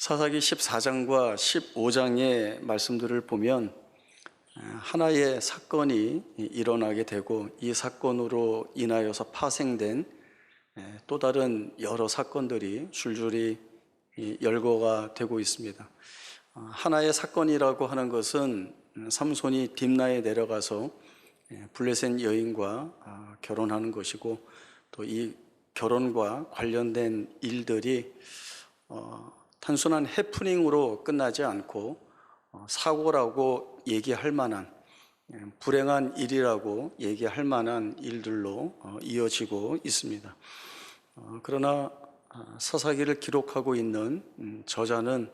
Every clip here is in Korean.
사사기 14장과 15장의 말씀들을 보면 하나의 사건이 일어나게 되고 이 사건으로 인하여서 파생된 또 다른 여러 사건들이 줄줄이 열거가 되고 있습니다. 하나의 사건이라고 하는 것은 삼손이 딥나에 내려가서 블레셋 여인과 결혼하는 것이고, 또 이 결혼과 관련된 일들이 단순한 해프닝으로 끝나지 않고 사고라고 얘기할 만한, 불행한 일이라고 얘기할 만한 일들로 이어지고 있습니다. 그러나 사사기를 기록하고 있는 저자는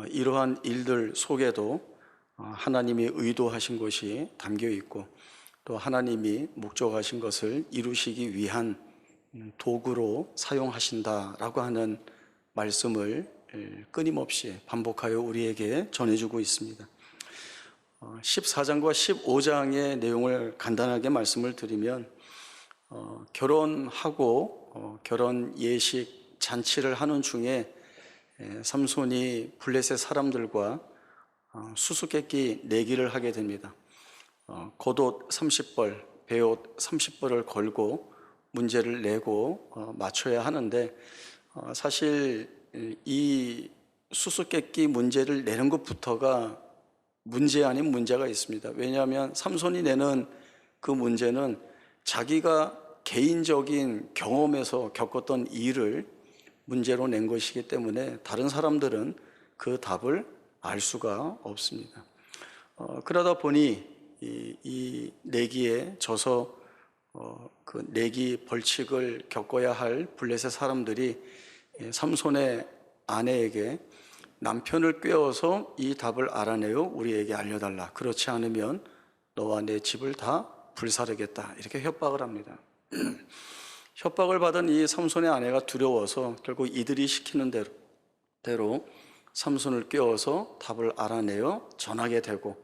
이러한 일들 속에도 하나님이 의도하신 것이 담겨 있고, 또 하나님이 목적하신 것을 이루시기 위한 도구로 사용하신다라고 하는 말씀을 끊임없이 반복하여 우리에게 전해주고 있습니다. 14장과 15장의 내용을 간단하게 말씀을 드리면, 결혼하고 결혼 예식 잔치를 하는 중에 삼손이 블레셋 사람들과 수수께끼 내기를 하게 됩니다. 겉옷 30벌, 베옷 30벌을 걸고 문제를 내고 맞춰야 하는데, 사실 이 수수께끼 문제를 내는 것부터가 문제 아닌 문제가 있습니다. 왜냐하면 삼손이 내는 그 문제는 자기가 개인적인 경험에서 겪었던 일을 문제로 낸 것이기 때문에 다른 사람들은 그 답을 알 수가 없습니다. 그러다 보니 이 내기에 져서 그 내기 벌칙을 겪어야 할 블레셋 사람들이 삼손의 아내에게 남편을 꿰어서 이 답을 알아내어 우리에게 알려달라, 그렇지 않으면 너와 내 집을 다 불사르겠다, 이렇게 협박을 합니다. 협박을 받은 이 삼손의 아내가 두려워서 결국 이들이 시키는 대로 삼손을 꿰어서 답을 알아내어 전하게 되고,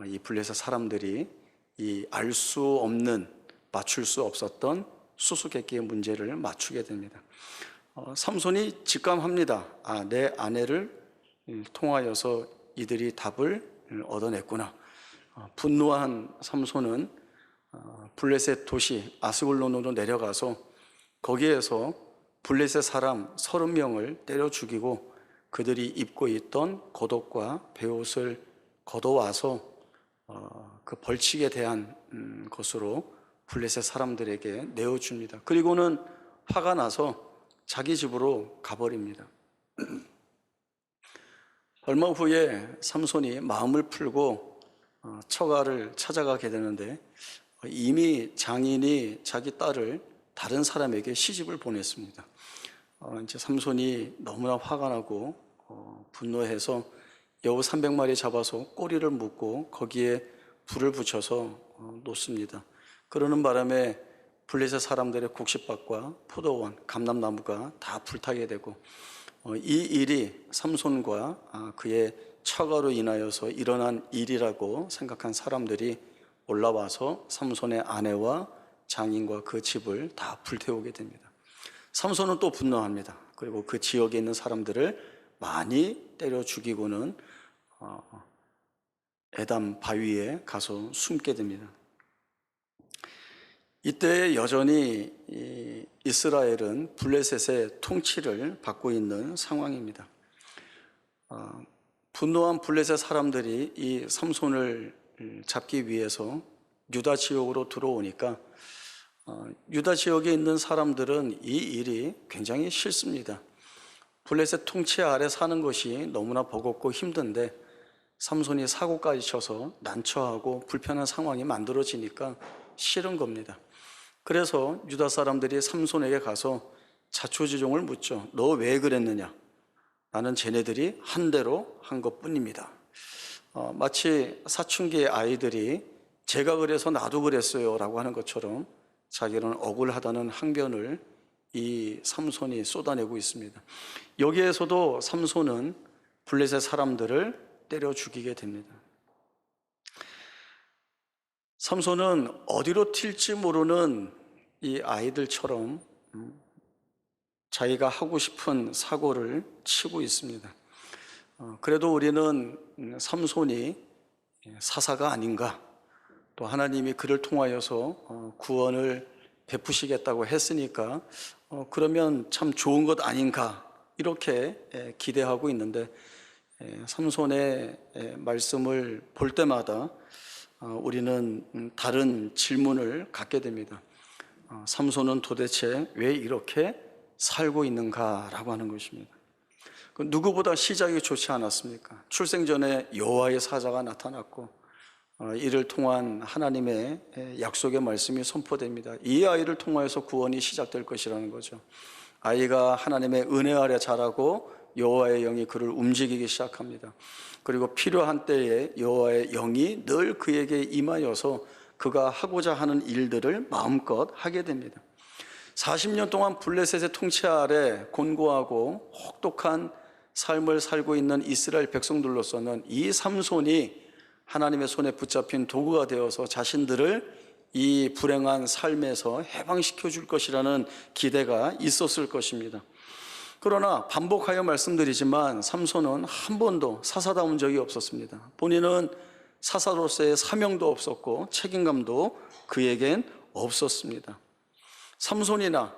이 블레셋 사람들이 이 알 수 없는, 맞출 수 없었던 수수께끼의 문제를 맞추게 됩니다. 삼손이 직감합니다. 내 아내를 통하여서 이들이 답을 얻어냈구나. 분노한 삼손은 블레셋 도시 아스글론으로 내려가서 거기에서 블레셋 사람 30명을 때려 죽이고 그들이 입고 있던 겉옷과 베옷을 걷어와서 그 벌칙에 대한 것으로 블레셋 사람들에게 내어줍니다. 그리고는 화가 나서 자기 집으로 가버립니다. 얼마 후에 삼손이 마음을 풀고 처가를 찾아가게 되는데, 이미 장인이 자기 딸을 다른 사람에게 시집을 보냈습니다. 이제 삼손이 너무나 화가 나고 분노해서 여우 300마리 잡아서 꼬리를 묶고 거기에 불을 붙여서 놓습니다. 그러는 바람에 블레셋 사람들의 곡식밭과 포도원, 감람나무가 다 불타게 되고, 이 일이 삼손과 그의 처가로 인하여서 일어난 일이라고 생각한 사람들이 올라와서 삼손의 아내와 장인과 그 집을 다 불태우게 됩니다. 삼손은 또 분노합니다. 그리고 그 지역에 있는 사람들을 많이 때려 죽이고는 에담 바위에 가서 숨게 됩니다. 이때 여전히 이스라엘은 블레셋의 통치를 받고 있는 상황입니다. 분노한 블레셋 사람들이 이 삼손을 잡기 위해서 유다 지역으로 들어오니까 유다 지역에 있는 사람들은 이 일이 굉장히 싫습니다. 블레셋 통치 아래 사는 것이 너무나 버겁고 힘든데 삼손이 사고까지 쳐서 난처하고 불편한 상황이 만들어지니까 싫은 겁니다. 그래서 유다 사람들이 삼손에게 가서 자초지종을 묻죠. 너 왜 그랬느냐? 나는 쟤네들이 한 대로 한 것뿐입니다. 마치 사춘기의 아이들이 제가 그래서 나도 그랬어요 라고 하는 것처럼 자기는 억울하다는 항변을 이 삼손이 쏟아내고 있습니다. 여기에서도 삼손은 블레셋 사람들을 때려 죽이게 됩니다. 삼손은 어디로 튈지 모르는 이 아이들처럼 자기가 하고 싶은 사고를 치고 있습니다. 그래도 우리는 삼손이 사사가 아닌가, 또 하나님이 그를 통하여서 구원을 베푸시겠다고 했으니까 그러면 참 좋은 것 아닌가, 이렇게 기대하고 있는데, 삼손의 말씀을 볼 때마다 우리는 다른 질문을 갖게 됩니다. 삼손은 도대체 왜 이렇게 살고 있는가라고 하는 것입니다. 누구보다 시작이 좋지 않았습니까? 출생 전에 여호와의 사자가 나타났고 이를 통한 하나님의 약속의 말씀이 선포됩니다. 이 아이를 통하여서 구원이 시작될 것이라는 거죠. 아이가 하나님의 은혜 아래 자라고 여호와의 영이 그를 움직이기 시작합니다. 그리고 필요한 때에 여호와의 영이 늘 그에게 임하여서 그가 하고자 하는 일들을 마음껏 하게 됩니다. 40년 동안 블레셋의 통치 아래 곤고하고 혹독한 삶을 살고 있는 이스라엘 백성들로서는 이 삼손이 하나님의 손에 붙잡힌 도구가 되어서 자신들을 이 불행한 삶에서 해방시켜 줄 것이라는 기대가 있었을 것입니다. 그러나 반복하여 말씀드리지만 삼손은 한 번도 사사다운 적이 없었습니다. 본인은 사사로서의 사명도 없었고 책임감도 그에겐 없었습니다. 삼손이나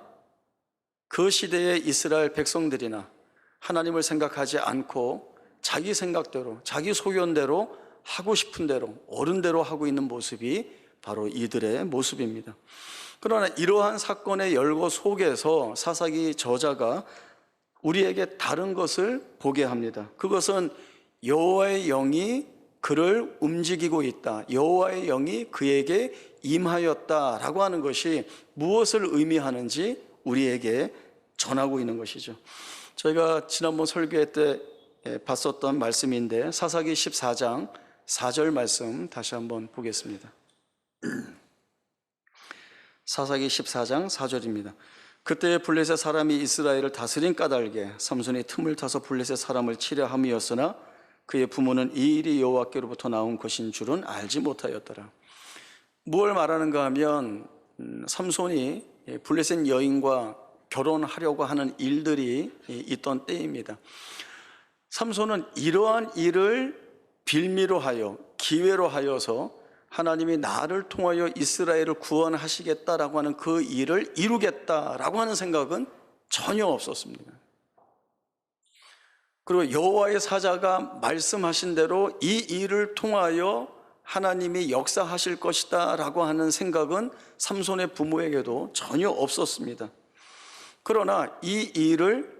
그 시대의 이스라엘 백성들이나 하나님을 생각하지 않고 자기 생각대로, 자기 소견대로, 하고 싶은 대로, 어른대로 하고 있는 모습이 바로 이들의 모습입니다. 그러나 이러한 사건의 열거 속에서 사사기 저자가 우리에게 다른 것을 보게 합니다. 그것은 여호와의 영이 그를 움직이고 있다, 여호와의 영이 그에게 임하였다라고 하는 것이 무엇을 의미하는지 우리에게 전하고 있는 것이죠. 저희가 지난번 설교회 때 봤었던 말씀인데 사사기 14장 4절 말씀 다시 한번 보겠습니다. 사사기 14장 4절입니다. 그때 블레셋 사람이 이스라엘을 다스린 까닭에 삼손이 틈을 타서 블레셋 사람을 치려 함이었으나 그의 부모는 이 일이 여호와께로부터 나온 것인 줄은 알지 못하였더라. 무엇을 말하는가 하면 삼손이 블레셋 여인과 결혼하려고 하는 일들이 있던 때입니다. 삼손은 이러한 일을 빌미로 하여, 기회로 하여서 하나님이 나를 통하여 이스라엘을 구원하시겠다라고 하는 그 일을 이루겠다라고 하는 생각은 전혀 없었습니다. 그리고 여호와의 사자가 말씀하신 대로 이 일을 통하여 하나님이 역사하실 것이다 라고 하는 생각은 삼손의 부모에게도 전혀 없었습니다. 그러나 이 일을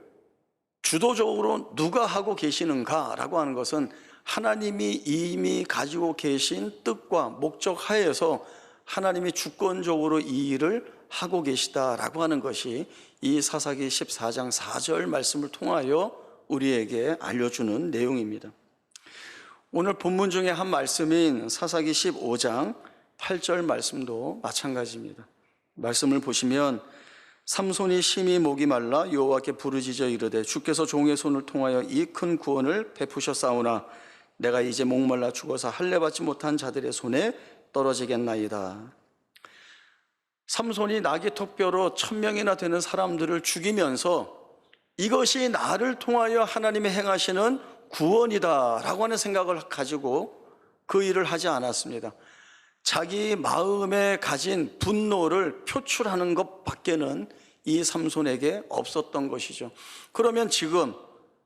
주도적으로 누가 하고 계시는가 라고 하는 것은 하나님이 이미 가지고 계신 뜻과 목적 하에서 하나님이 주권적으로 이 일을 하고 계시다라고 하는 것이 이 사사기 14장 4절 말씀을 통하여 우리에게 알려주는 내용입니다. 오늘 본문 중에 한 말씀인 사사기 15장 8절 말씀도 마찬가지입니다. 말씀을 보시면 삼손이 심히 목이 말라 여호와께 부르짖어 이르되 주께서 종의 손을 통하여 이 큰 구원을 베푸셨사오나 내가 이제 목말라 죽어서 할례 받지 못한 자들의 손에 떨어지겠나이다. 삼손이 나귀 턱뼈로 1000명이나 되는 사람들을 죽이면서 이것이 나를 통하여 하나님이 행하시는 구원이다 라고 하는 생각을 가지고 그 일을 하지 않았습니다. 자기 마음에 가진 분노를 표출하는 것밖에는 이 삼손에게 없었던 것이죠. 그러면 지금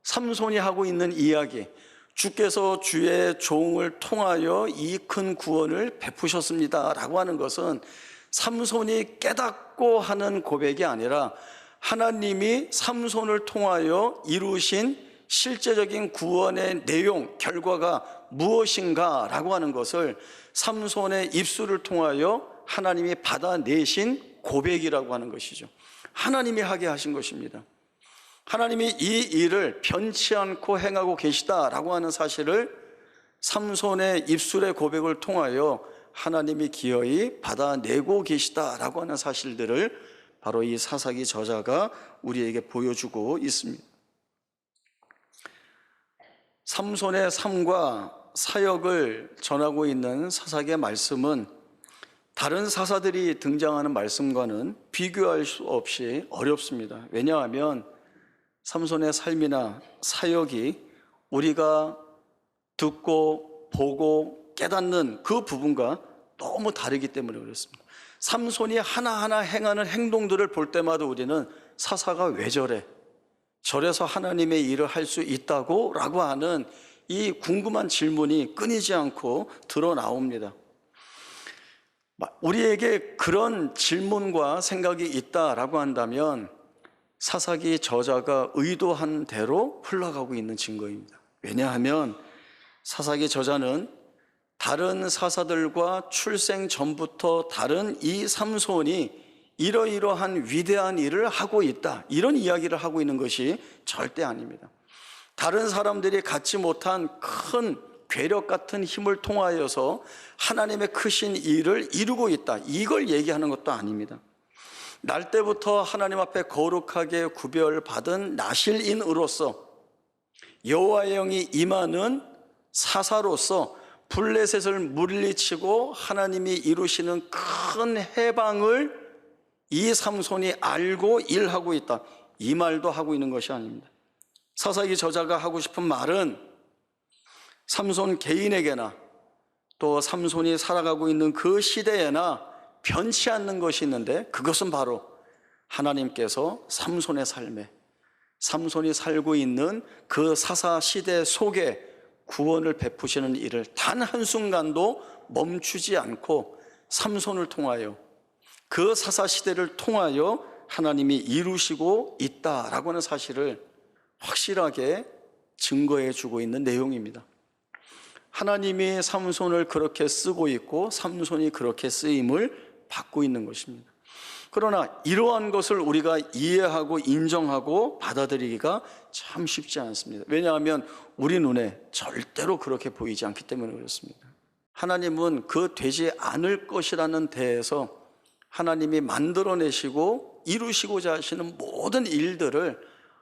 삼손이 하고 있는 이야기, 주께서 주의 종을 통하여 이 큰 구원을 베푸셨습니다 라고 하는 것은 삼손이 깨닫고 하는 고백이 아니라 하나님이 삼손을 통하여 이루신 실제적인 구원의 내용, 결과가 무엇인가 라고 하는 것을 삼손의 입술을 통하여 하나님이 받아내신 고백이라고 하는 것이죠. 하나님이 하게 하신 것입니다. 하나님이 이 일을 변치 않고 행하고 계시다라고 하는 사실을 삼손의 입술의 고백을 통하여 하나님이 기어이 받아내고 계시다라고 하는 사실들을 바로 이 사사기 저자가 우리에게 보여주고 있습니다. 삼손의 삶과 사역을 전하고 있는 사사기의 말씀은 다른 사사들이 등장하는 말씀과는 비교할 수 없이 어렵습니다. 왜냐하면 삼손의 삶이나 사역이 우리가 듣고 보고 깨닫는 그 부분과 너무 다르기 때문에 그렇습니다. 삼손이 하나하나 행하는 행동들을 볼 때마다 우리는 사사가 왜 저래? 저래서 하나님의 일을 할 수 있다고? 라고 하는 이 궁금한 질문이 끊이지 않고 드러나옵니다. 우리에게 그런 질문과 생각이 있다라고 한다면 사사기 저자가 의도한 대로 흘러가고 있는 증거입니다. 왜냐하면 사사기 저자는 다른 사사들과 출생 전부터 다른 이 삼손이 이러이러한 위대한 일을 하고 있다, 이런 이야기를 하고 있는 것이 절대 아닙니다. 다른 사람들이 갖지 못한 큰 괴력 같은 힘을 통하여서 하나님의 크신 일을 이루고 있다, 이걸 얘기하는 것도 아닙니다. 날 때부터 하나님 앞에 거룩하게 구별받은 나실인으로서 여호와의 영이 임하는 사사로서 블레셋을 물리치고 하나님이 이루시는 큰 해방을 이 삼손이 알고 일하고 있다, 이 말도 하고 있는 것이 아닙니다. 사사기 저자가 하고 싶은 말은 삼손 개인에게나 또 삼손이 살아가고 있는 그 시대에나 변치 않는 것이 있는데, 그것은 바로 하나님께서 삼손의 삶에, 삼손이 살고 있는 그 사사 시대 속에 구원을 베푸시는 일을 단 한순간도 멈추지 않고 삼손을 통하여, 그 사사 시대를 통하여 하나님이 이루시고 있다라고 하는 사실을 확실하게 증거해 주고 있는 내용입니다. 하나님이 삼손을 그렇게 쓰고 있고 삼손이 그렇게 쓰임을 받고 있는 것입니다. 그러나 이러한 것을 우리가 이해하고 인정하고 받아들이기가 참 쉽지 않습니다. 왜냐하면 우리 눈에 절대로 그렇게 보이지 않기 때문에 그렇습니다. 하나님은 그 되지 않을 것이라는 데에서 하나님이 만들어내시고 이루시고자 하시는 모든 일들을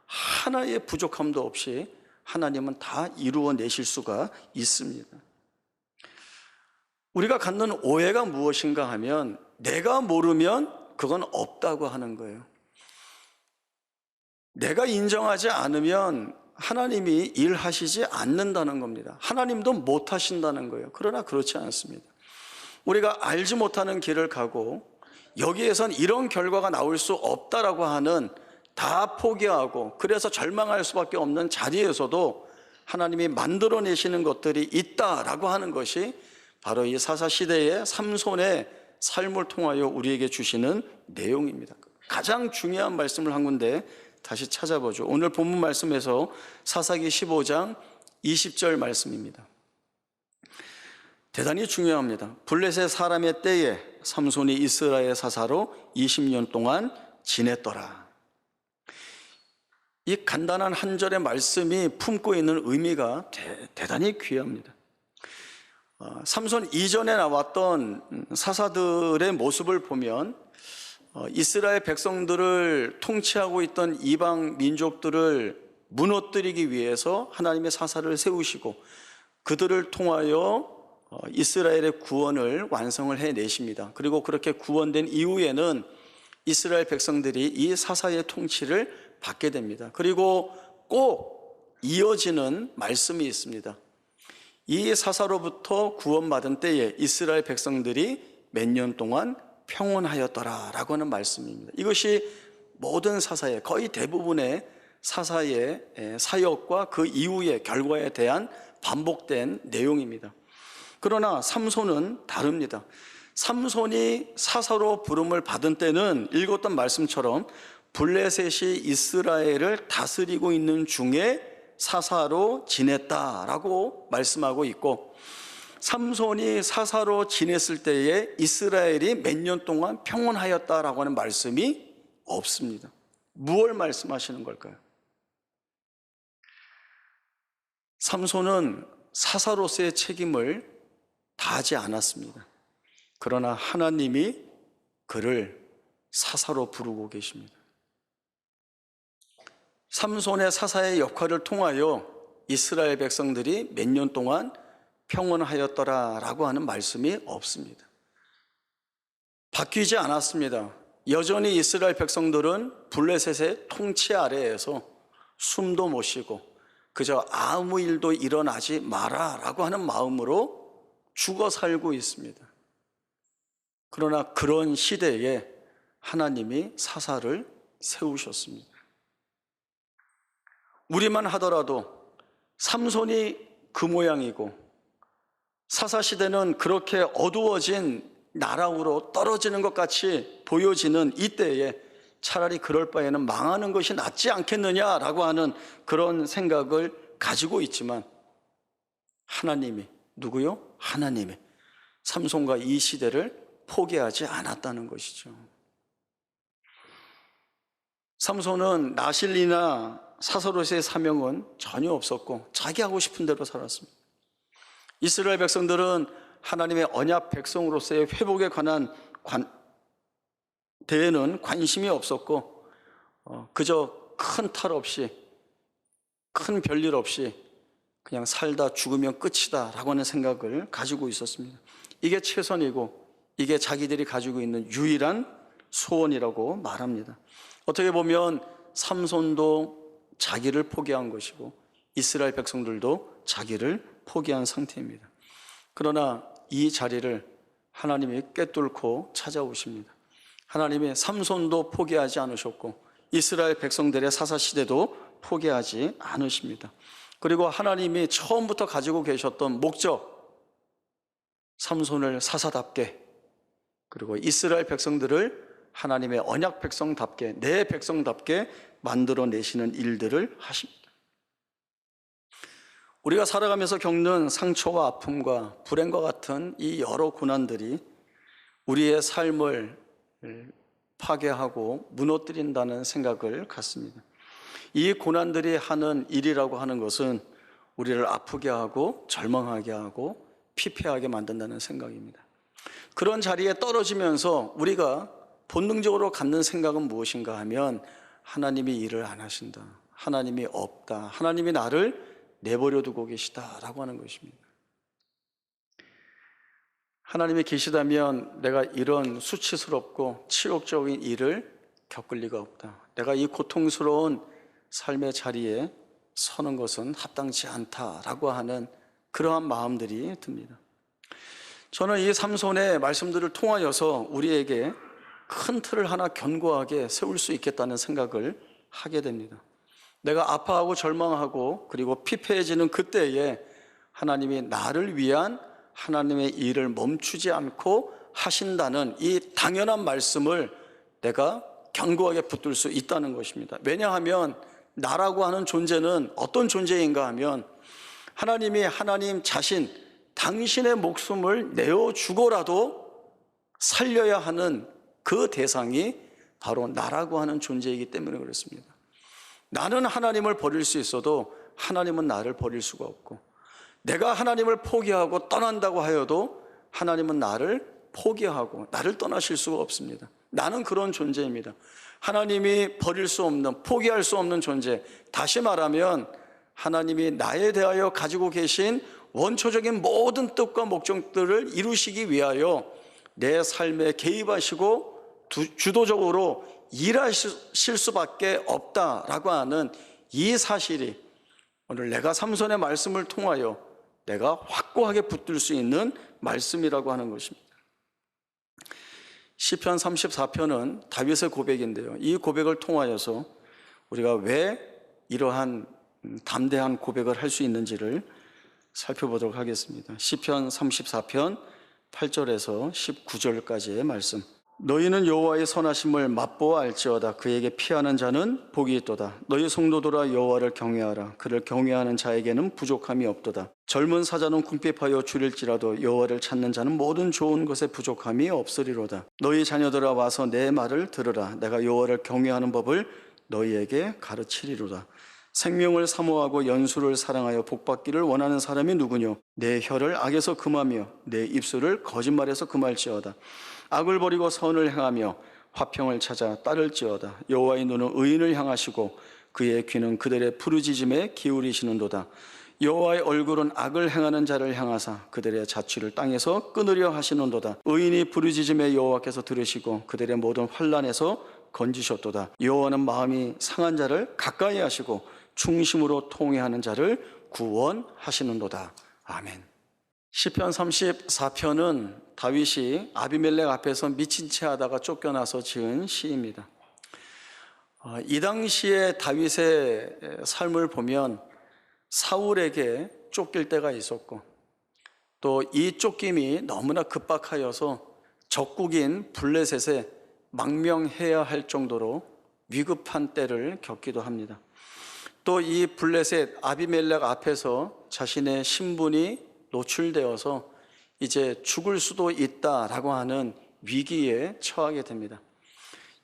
하나의 부족함도 없이 하나님은 다 이루어내실 수가 있습니다. 우리가 갖는 오해가 무엇인가 하면 내가 모르면 그건 없다고 하는 거예요. 내가 인정하지 않으면 하나님이 일하시지 않는다는 겁니다. 하나님도 못하신다는 거예요. 그러나 그렇지 않습니다. 우리가 알지 못하는 길을 가고 여기에선 이런 결과가 나올 수 없다라고 하는, 다 포기하고 그래서 절망할 수밖에 없는 자리에서도 하나님이 만들어내시는 것들이 있다라고 하는 것이 바로 이 사사시대의 삼손의 삶을 통하여 우리에게 주시는 내용입니다. 가장 중요한 말씀을 한 군데 다시 찾아보죠. 오늘 본문 말씀에서 사사기 15장 20절 말씀입니다. 대단히 중요합니다. 블레셋 사람의 때에 삼손이 이스라엘 사사로 20년 동안 지냈더라. 이 간단한 한 절의 말씀이 품고 있는 의미가 대단히 귀합니다. 삼손 이전에 나왔던 사사들의 모습을 보면 이스라엘 백성들을 통치하고 있던 이방 민족들을 무너뜨리기 위해서 하나님의 사사를 세우시고 그들을 통하여 이스라엘의 구원을 완성을 해내십니다. 그리고 그렇게 구원된 이후에는 이스라엘 백성들이 이 사사의 통치를 받게 됩니다. 그리고 꼭 이어지는 말씀이 있습니다. 이 사사로부터 구원받은 때에 이스라엘 백성들이 몇 년 동안 평온하였더라라고 하는 말씀입니다. 이것이 모든 사사의, 거의 대부분의 사사의 사역과 그 이후의 결과에 대한 반복된 내용입니다. 그러나 삼손은 다릅니다. 삼손이 사사로 부름을 받은 때는 읽었던 말씀처럼 블레셋이 이스라엘을 다스리고 있는 중에 사사로 지냈다라고 말씀하고 있고, 삼손이 사사로 지냈을 때에 이스라엘이 몇 년 동안 평온하였다라고 하는 말씀이 없습니다. 무엇을 말씀하시는 걸까요? 삼손은 사사로서의 책임을 다하지 않았습니다. 그러나 하나님이 그를 사사로 부르고 계십니다. 삼손의 사사의 역할을 통하여 이스라엘 백성들이 몇 년 동안 평온하였더라라고 하는 말씀이 없습니다. 바뀌지 않았습니다. 여전히 이스라엘 백성들은 블레셋의 통치 아래에서 숨도 못 쉬고 그저 아무 일도 일어나지 마라라고 하는 마음으로 죽어 살고 있습니다. 그러나 그런 시대에 하나님이 사사를 세우셨습니다. 우리만 하더라도 삼손이 그 모양이고 사사시대는 그렇게 어두워진 나락으로 떨어지는 것 같이 보여지는 이때에 차라리 그럴 바에는 망하는 것이 낫지 않겠느냐라고 하는 그런 생각을 가지고 있지만 하나님이, 누구요? 하나님이 삼손과 이 시대를 포기하지 않았다는 것이죠. 삼손은 나실리나 사사로서의 사명은 전혀 없었고 자기 하고 싶은 대로 살았습니다. 이스라엘 백성들은 하나님의 언약 백성으로서의 회복에 관한 대에는 관심이 없었고 그저 큰 탈 없이, 큰 별일 없이 그냥 살다 죽으면 끝이다 라고 하는 생각을 가지고 있었습니다. 이게 최선이고 이게 자기들이 가지고 있는 유일한 소원이라고 말합니다. 어떻게 보면 삼손도 자기를 포기한 것이고 이스라엘 백성들도 자기를 포기한 상태입니다. 그러나 이 자리를 하나님이 꿰뚫고 찾아오십니다. 하나님이 삼손도 포기하지 않으셨고 이스라엘 백성들의 사사시대도 포기하지 않으십니다. 그리고 하나님이 처음부터 가지고 계셨던 목적, 삼손을 사사답게, 그리고 이스라엘 백성들을 하나님의 언약 백성답게, 내 백성답게 만들어내시는 일들을 하십니다. 우리가 살아가면서 겪는 상처와 아픔과 불행과 같은 이 여러 고난들이 우리의 삶을 파괴하고 무너뜨린다는 생각을 갖습니다. 이 고난들이 하는 일이라고 하는 것은 우리를 아프게 하고 절망하게 하고 피폐하게 만든다는 생각입니다. 그런 자리에 떨어지면서 우리가 본능적으로 갖는 생각은 무엇인가 하면 하나님이 일을 안 하신다, 하나님이 없다, 하나님이 나를 내버려 두고 계시다라고 하는 것입니다. 하나님이 계시다면 내가 이런 수치스럽고 치욕적인 일을 겪을 리가 없다, 내가 이 고통스러운 삶의 자리에 서는 것은 합당치 않다라고 하는 그러한 마음들이 듭니다. 저는 이 삼손의 말씀들을 통하여서 우리에게 큰 틀을 하나 견고하게 세울 수 있겠다는 생각을 하게 됩니다. 내가 아파하고 절망하고 그리고 피폐해지는 그때에 하나님이 나를 위한 하나님의 일을 멈추지 않고 하신다는 이 당연한 말씀을 내가 견고하게 붙들 수 있다는 것입니다. 왜냐하면 나라고 하는 존재는 어떤 존재인가 하면 하나님이 하나님 자신, 당신의 목숨을 내어주고라도 살려야 하는 그 대상이 바로 나라고 하는 존재이기 때문에 그렇습니다. 나는 하나님을 버릴 수 있어도 하나님은 나를 버릴 수가 없고, 내가 하나님을 포기하고 떠난다고 하여도 하나님은 나를 포기하고 나를 떠나실 수가 없습니다. 나는 그런 존재입니다. 하나님이 버릴 수 없는, 포기할 수 없는 존재. 다시 말하면 하나님이 나에 대하여 가지고 계신 원초적인 모든 뜻과 목적들을 이루시기 위하여 내 삶에 개입하시고 주도적으로 일하실 수밖에 없다라고 하는 이 사실이 오늘 내가 삼손의 말씀을 통하여 내가 확고하게 붙들 수 있는 말씀이라고 하는 것입니다. 시편 34편은 다윗의 고백인데요, 이 고백을 통하여서 우리가 왜 이러한 담대한 고백을 할 수 있는지를 살펴보도록 하겠습니다. 시편 34편 8절에서 19절까지의 말씀. 너희는 여호와의 선하심을 맛보아 알지어다. 그에게 피하는 자는 복이 있도다. 너희 성도들아 여호와를 경외하라. 그를 경외하는 자에게는 부족함이 없도다. 젊은 사자는 궁핍하여 줄일지라도 여호와를 찾는 자는 모든 좋은 것에 부족함이 없으리로다. 너희 자녀들아 와서 내 말을 들으라. 내가 여호와를 경외하는 법을 너희에게 가르치리로다. 생명을 사모하고 연수를 사랑하여 복받기를 원하는 사람이 누구뇨? 내 혀를 악에서 금하며 내 입술을 거짓말에서 금할지어다. 악을 버리고 선을 행하며 화평을 찾아 따를지어다. 여호와의 눈은 의인을 향하시고 그의 귀는 그들의 부르짖음에 기울이시는도다. 여호와의 얼굴은 악을 행하는 자를 향하사 그들의 자취를 땅에서 끊으려 하시는도다. 의인이 부르짖음에 여호와께서 들으시고 그들의 모든 환난에서 건지셨도다. 여호와는 마음이 상한 자를 가까이 하시고 중심으로 통회하는 자를 구원하시는도다. 아멘. 시편 34편은 다윗이 아비멜렉 앞에서 미친 채 하다가 쫓겨나서 지은 시입니다. 이 당시에 다윗의 삶을 보면 사울에게 쫓길 때가 있었고, 또 이 쫓김이 너무나 급박하여서 적국인 블레셋에 망명해야 할 정도로 위급한 때를 겪기도 합니다. 또 이 블레셋 아비멜렉 앞에서 자신의 신분이 노출되어서 이제 죽을 수도 있다라고 하는 위기에 처하게 됩니다.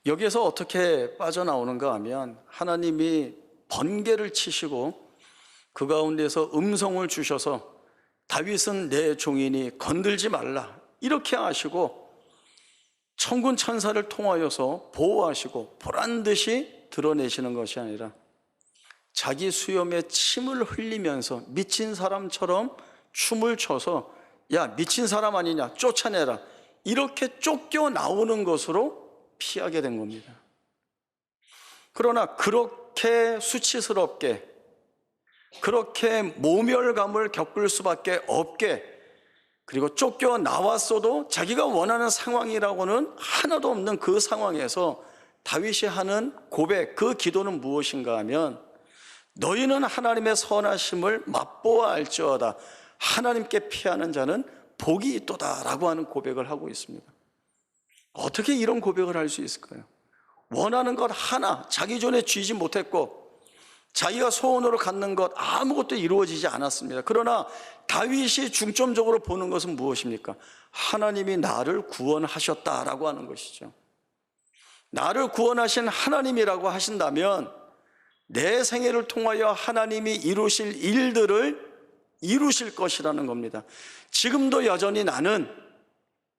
여기에서 어떻게 빠져나오는가 하면 하나님이 번개를 치시고 그 가운데서 음성을 주셔서 다윗은 내 종이니 건들지 말라 이렇게 하시고 천군 천사를 통하여서 보호하시고 보란듯이 드러내시는 것이 아니라 자기 수염에 침을 흘리면서 미친 사람처럼 춤을 춰서 야 미친 사람 아니냐 쫓아내라 이렇게 쫓겨 나오는 것으로 피하게 된 겁니다. 그러나 그렇게 수치스럽게 그렇게 모멸감을 겪을 수밖에 없게 그리고 쫓겨 나왔어도 자기가 원하는 상황이라고는 하나도 없는 그 상황에서 다윗이 하는 고백, 그 기도는 무엇인가 하면 너희는 하나님의 선하심을 맛보아 알지어다 하나님께 피하는 자는 복이 있도다 라고 하는 고백을 하고 있습니다. 어떻게 이런 고백을 할 수 있을까요? 원하는 것 하나 자기 전에 쥐지 못했고 자기가 소원으로 갖는 것 아무것도 이루어지지 않았습니다. 그러나 다윗이 중점적으로 보는 것은 무엇입니까? 하나님이 나를 구원하셨다라고 하는 것이죠. 나를 구원하신 하나님이라고 하신다면 내 생애를 통하여 하나님이 이루실 일들을 이루실 것이라는 겁니다. 지금도 여전히 나는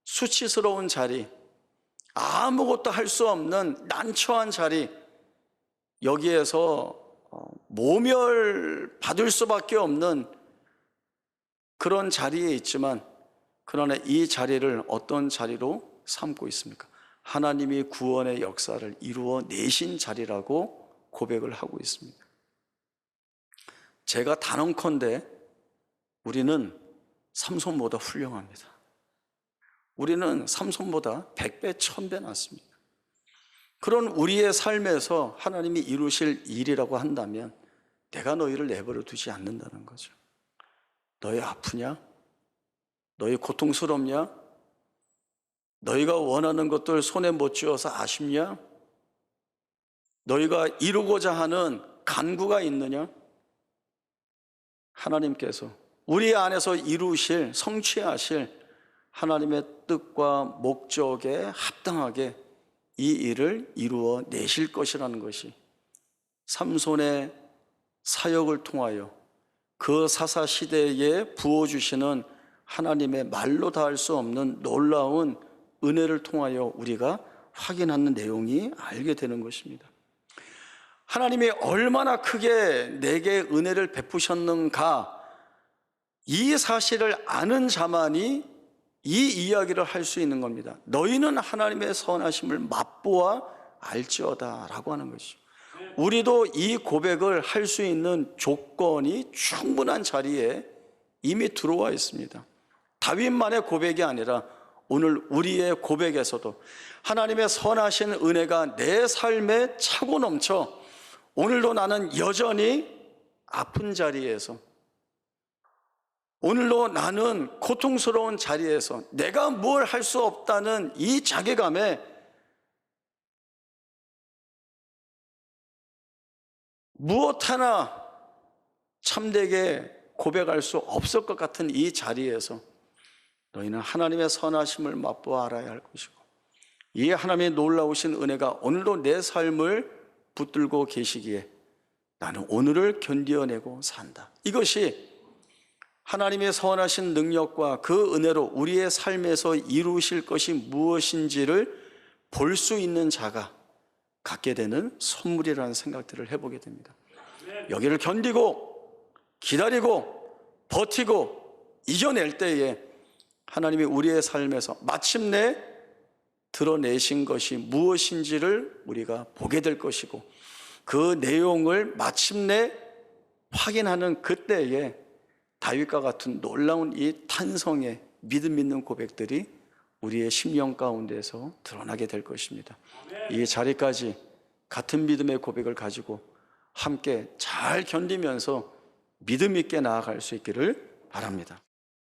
수치스러운 자리, 아무것도 할 수 없는 난처한 자리, 여기에서 모멸 받을 수밖에 없는 그런 자리에 있지만 그러나 이 자리를 어떤 자리로 삼고 있습니까? 하나님이 구원의 역사를 이루어 내신 자리라고 고백을 하고 있습니다. 제가 단언컨대 우리는 삼손보다 훌륭합니다. 우리는 삼손보다 100배, 1000배 낫습니다. 그런 우리의 삶에서 하나님이 이루실 일이라고 한다면 내가 너희를 내버려 두지 않는다는 거죠. 너희 아프냐? 너희 고통스럽냐? 너희가 원하는 것들 손에 못 쥐어서 아쉽냐? 너희가 이루고자 하는 간구가 있느냐? 하나님께서 우리 안에서 이루실, 성취하실 하나님의 뜻과 목적에 합당하게 이 일을 이루어 내실 것이라는 것이 삼손의 사역을 통하여 그 사사시대에 부어주시는 하나님의 말로 다할 수 없는 놀라운 은혜를 통하여 우리가 확인하는 내용이 알게 되는 것입니다. 하나님이 얼마나 크게 내게 은혜를 베푸셨는가, 이 사실을 아는 자만이 이 이야기를 할 수 있는 겁니다. 너희는 하나님의 선하심을 맛보아 알지어다 라고 하는 것이죠. 우리도 이 고백을 할 수 있는 조건이 충분한 자리에 이미 들어와 있습니다. 다윗만의 고백이 아니라 오늘 우리의 고백에서도 하나님의 선하신 은혜가 내 삶에 차고 넘쳐 오늘도 나는 여전히 아픈 자리에서, 오늘도 나는 고통스러운 자리에서 내가 뭘 할 수 없다는 이 자괴감에 무엇 하나 참되게 고백할 수 없을 것 같은 이 자리에서 너희는 하나님의 선하심을 맛보아 알아야 할 것이고 이 하나님의 놀라우신 은혜가 오늘도 내 삶을 붙들고 계시기에 나는 오늘을 견뎌내고 산다. 이것이 하나님의 선하신 능력과 그 은혜로 우리의 삶에서 이루실 것이 무엇인지를 볼 수 있는 자가 갖게 되는 선물이라는 생각들을 해보게 됩니다. 여기를 견디고 기다리고 버티고 이겨낼 때에 하나님이 우리의 삶에서 마침내 드러내신 것이 무엇인지를 우리가 보게 될 것이고 그 내용을 마침내 확인하는 그때에 다윗과 같은 놀라운 이 탄성의 믿음 있는 고백들이 우리의 심령 가운데서 드러나게 될 것입니다. 이 자리까지 같은 믿음의 고백을 가지고 함께 잘 견디면서 믿음 있게 나아갈 수 있기를 바랍니다.